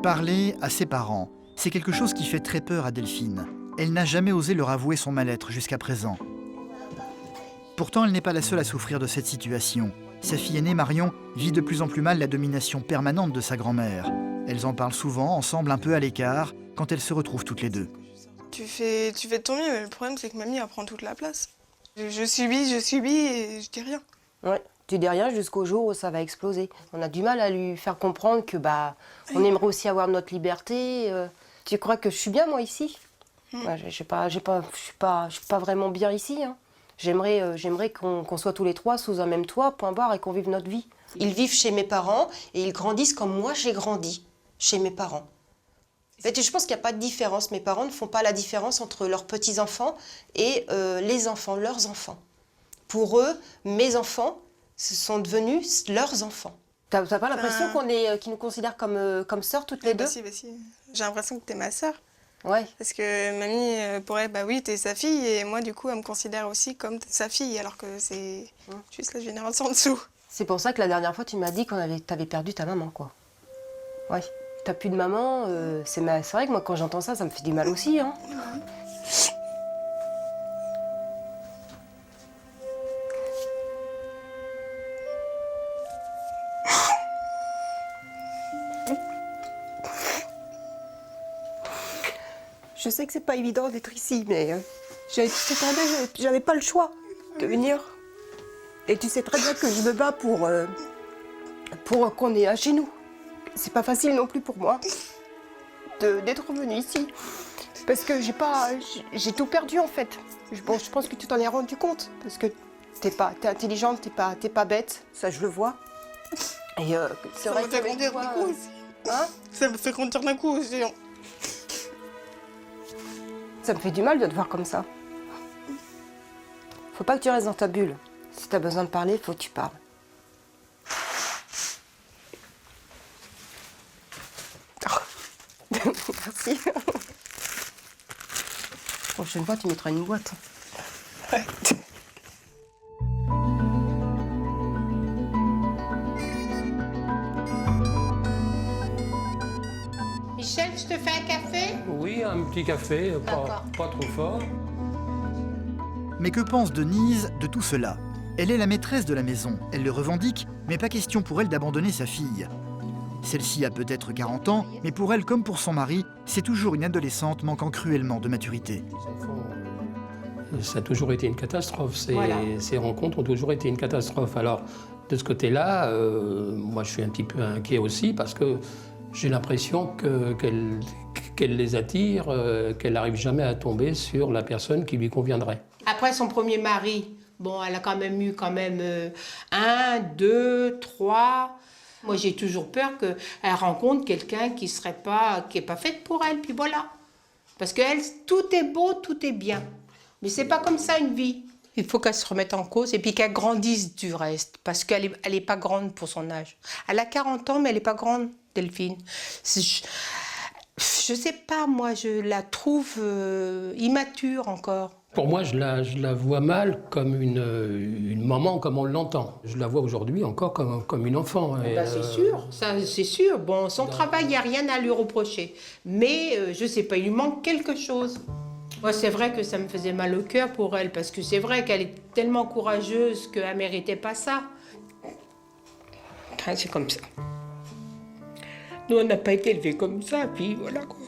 Parler à ses parents, c'est quelque chose qui fait très peur à Delphine. Elle n'a jamais osé leur avouer son mal-être jusqu'à présent. Pourtant, elle n'est pas la seule à souffrir de cette situation. Sa fille aînée, Marion, vit de plus en plus mal la domination permanente de sa grand-mère. Elles en parlent souvent, ensemble un peu à l'écart, quand elles se retrouvent toutes les deux. Tu fais de ton mieux, mais le problème c'est que mamie elle prend toute la place. Je subis et je dis rien. Ouais, tu dis rien jusqu'au jour où ça va exploser. On a du mal à lui faire comprendre que on aimerait aussi avoir notre liberté. Tu crois que je suis bien moi ici? Ouais, je suis pas vraiment bien ici. Hein. J'aimerais qu'on soit tous les trois sous un même toit, point barre, et qu'on vive notre vie. Ils vivent chez mes parents et ils grandissent comme moi j'ai grandi, chez mes parents. En fait, je pense qu'il n'y a pas de différence. Mes parents ne font pas la différence entre leurs petits-enfants et les enfants, leurs enfants. Pour eux, mes enfants, ce sont devenus leurs enfants. T'as pas l'impression qu'ils nous considèrent comme sœurs toutes les deux? Si. J'ai l'impression que t'es ma sœur. Ouais. Parce que mamie, pour elle, oui, t'es sa fille, et moi, du coup, elle me considère aussi comme sa fille, alors que c'est juste la génération en dessous. C'est pour ça que la dernière fois, tu m'as dit t'avais perdu ta maman, quoi. Ouais. T'as plus de maman, c'est vrai que moi, quand j'entends ça, ça me fait du mal aussi, hein. Je sais que c'est pas évident d'être ici, mais j'avais pas le choix de venir. Et tu sais très bien que je me bats pour qu'on ait un chez nous. C'est pas facile non plus pour moi d'être revenue ici. Parce que j'ai tout perdu en fait. Je pense que tu t'en es rendu compte. Parce que t'es intelligente, t'es pas bête, ça je le vois. Et c'est vrai que Ça me fait grandir d'un coup aussi. Hein? Ça me fait grandir d'un coup aussi. Ça me fait du mal de te voir comme ça. Faut pas que tu restes dans ta bulle. Si t'as besoin de parler, faut que tu parles. Merci. Prochaine fois, tu mettras une boîte. Ouais. Michel, je te fais un café? Oui, un petit café, pas trop fort. Mais que pense Denise de tout cela? Elle est la maîtresse de la maison, elle le revendique, mais pas question pour elle d'abandonner sa fille. Celle-ci a peut-être 40 ans, mais pour elle comme pour son mari, c'est toujours une adolescente manquant cruellement de maturité. Ça a toujours été une catastrophe. Voilà. Ces rencontres ont toujours été une catastrophe. Alors, de ce côté-là, moi, je suis un petit peu inquiet aussi parce que j'ai l'impression qu'elle les attire, qu'elle n'arrive jamais à tomber sur la personne qui lui conviendrait. Après son premier mari, bon, elle a quand même eu 1, 2, 3. Moi, j'ai toujours peur qu'elle rencontre quelqu'un qui est pas fait pour elle, puis voilà. Parce qu'elle, tout est beau, tout est bien. Mais c'est pas comme ça une vie. Il faut qu'elle se remette en cause et puis qu'elle grandisse du reste. Parce qu'elle est pas grande pour son âge. Elle a 40 ans, mais elle est pas grande, Delphine. Je sais pas, moi, je la trouve immature encore. Pour moi, je la vois mal comme une maman, comme on l'entend. Je la vois aujourd'hui encore comme une enfant. Et, C'est sûr, ça c'est sûr. Bon, son travail, il n'y a rien à lui reprocher. Mais, je sais pas, il lui manque quelque chose. Moi, c'est vrai que ça me faisait mal au cœur pour elle, parce que c'est vrai qu'elle est tellement courageuse qu'elle ne méritait pas ça. Enfin, c'est comme ça. Nous, on n'a pas été élevés comme ça, puis voilà quoi.